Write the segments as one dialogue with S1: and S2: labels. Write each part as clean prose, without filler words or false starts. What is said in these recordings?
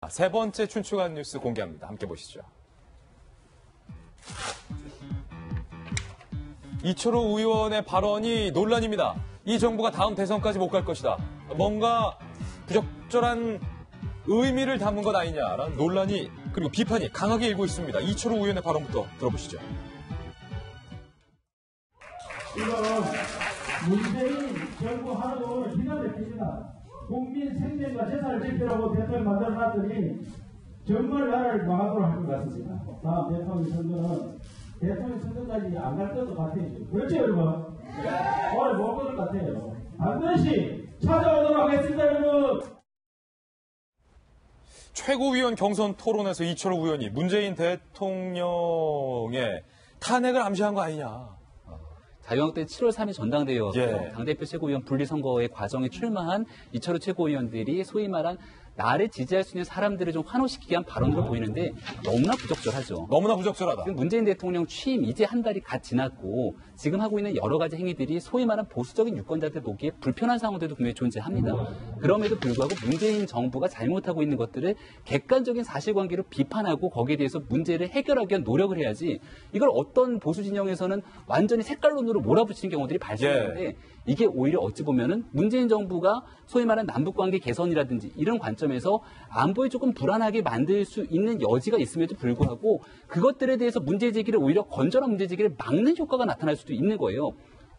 S1: 세 번째 춘추관 뉴스 공개합니다. 함께 보시죠. 이철우 의원의 발언이 논란입니다. 이 정부가 다음 대선까지 못 갈 것이다. 뭔가 부적절한 의미를 담은 것 아니냐라는 논란이 그리고 비판이 강하게 일고 있습니다. 이철우 의원의 발언부터 들어보시죠.
S2: 이거는 문재인 정부 하루 기가 막힙니다. 국민 생명과 재산을 지키라고 대통령 만들어놨더니 정말 나라를 망하도록 할 것 같습니다. 다음 대통령 선거는 대통령 선거까지 안 갈 것도 같아요. 그렇죠, 여러분? 오늘 못 볼 것 같아요. 반드시 찾아오도록 하겠습니다, 여러분.
S1: 최고위원 경선 토론에서 이철우 의원이 문재인 대통령의 탄핵을 암시한 거 아니냐.
S3: 자유한국당 7월 3일 전당대회였고
S1: 예.
S3: 당대표 최고위원 분리선거의 과정에 출마한 이철우 최고위원들이 소위 말한 나를 지지할 수 있는 사람들을 좀 환호시키게 한 발언으로 보이는데 너무나 부적절하죠.
S1: 너무나 부적절하다.
S3: 문재인 대통령 취임 이제 한 달이 갓 지났고 지금 하고 있는 여러 가지 행위들이 소위 말하는 보수적인 유권자들 보기에 불편한 상황들도 분명히 존재합니다. 그럼에도 불구하고 문재인 정부가 잘못하고 있는 것들을 객관적인 사실관계로 비판하고 거기에 대해서 문제를 해결하기 위한 노력을 해야지 이걸 어떤 보수 진영에서는 완전히 색깔론으로 몰아붙이는 경우들이 발생하는데 이게 오히려 어찌 보면은 문재인 정부가 소위 말하는 남북관계 개선이라든지 이런 관점에서 안보에 조금 불안하게 만들 수 있는 여지가 있음에도 불구하고 그것들에 대해서 문제 제기를 오히려 건전한 문제 제기를 막는 효과가 나타날 수도 있는 거예요.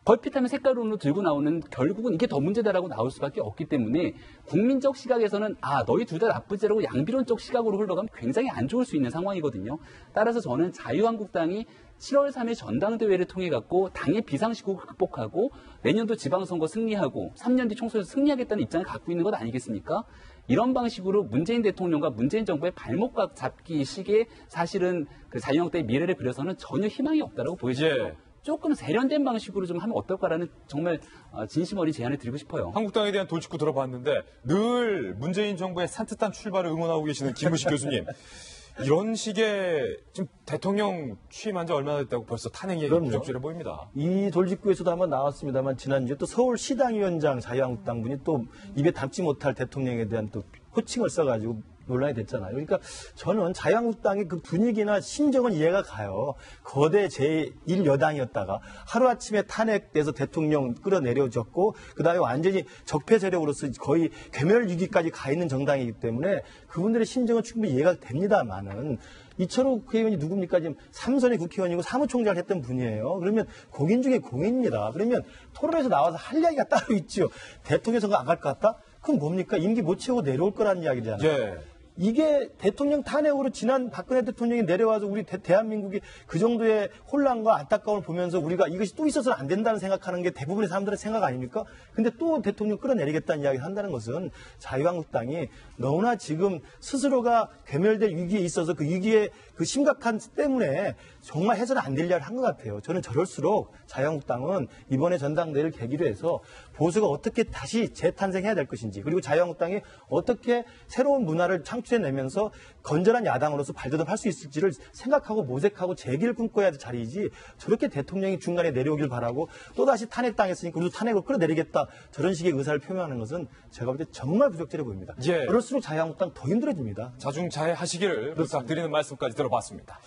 S3: 걸핏하면 색깔론으로 들고 나오는 결국은 이게 더 문제다라고 나올 수밖에 없기 때문에 국민적 시각에서는 너희 둘 다 나쁘지라고 양비론적 시각으로 흘러가면 굉장히 안 좋을 수 있는 상황이거든요. 따라서 저는 자유한국당이 7월 3일 전당대회를 통해 갖고 당의 비상시국을 극복하고 내년도 지방선거 승리하고 3년 뒤 총선에서 승리하겠다는 입장을 갖고 있는 것 아니겠습니까? 이런 방식으로 문재인 대통령과 문재인 정부의 발목 잡기 식의 사실은 그 자유한국당의 미래를 그려서는 전혀 희망이 없다라고 보여집니다. 조금 세련된 방식으로 좀 하면 어떨까라는 정말 진심 어린 제안을 드리고 싶어요.
S1: 한국당에 대한 돌직구 들어봤는데 늘 문재인 정부의 산뜻한 출발을 응원하고 계시는 김무식 교수님. 이런 식의 지금 대통령 취임한 지 얼마나 됐다고 벌써 탄핵이 부적절해 보입니다.
S4: 이 돌직구에서도 한번 나왔습니다만 지난주에 또 서울시당위원장 자유한국당 분이 또 입에 담지 못할 대통령에 대한 또 호칭을 써가지고 논란이 됐잖아요. 그러니까 저는 자유한국당의 그 분위기나 심정은 이해가 가요. 거대 제1여당이었다가 하루아침에 탄핵돼서 대통령 끌어내려졌고 그다음에 완전히 적폐 세력으로서 거의 괴멸 위기까지 가 있는 정당이기 때문에 그분들의 심정은 충분히 이해가 됩니다만은 이철우 국회의원이 누굽니까? 지금 3선의 국회의원이고 사무총장을 했던 분이에요. 그러면 공인 중에 공인입니다. 그러면 토론에서 나와서 할 이야기가 따로 있죠. 대통령 선거 안 갈 것 같다? 그럼 뭡니까? 임기 못 채우고 내려올 거라는 이야기잖아요. 이게 대통령 탄핵으로 지난 박근혜 대통령이 내려와서 우리 대한민국이 그 정도의 혼란과 안타까움을 보면서 우리가 이것이 또 있어서는 안 된다는 생각하는 게 대부분의 사람들의 생각 아닙니까? 근데 또 대통령 끌어내리겠다는 이야기를 한다는 것은 자유한국당이 너무나 지금 스스로가 괴멸될 위기에 있어서 그 위기의 그 심각한 때문에 정말 해서는 안 될 이야기를 한 것 같아요. 저는 저럴수록 자유한국당은 이번에 전당대회를 계기로 해서 보수가 어떻게 다시 재탄생해야 될 것인지 그리고 자유한국당이 어떻게 새로운 문화를 창출해내면서 건전한 야당으로서 발돋움할 수 있을지를 생각하고 모색하고 재기를 꿈꿔야 할 자리이지 저렇게 대통령이 중간에 내려오길 바라고 또다시 탄핵당했으니까 우리도 탄핵을 끌어내리겠다 저런 식의 의사를 표명하는 것은 제가 볼 때 정말 부적절해 보입니다. 그럴수록 자유한국당 더 힘들어집니다.
S1: 자중자애하시기를 부탁드리는 말씀까지 들어봤습니다.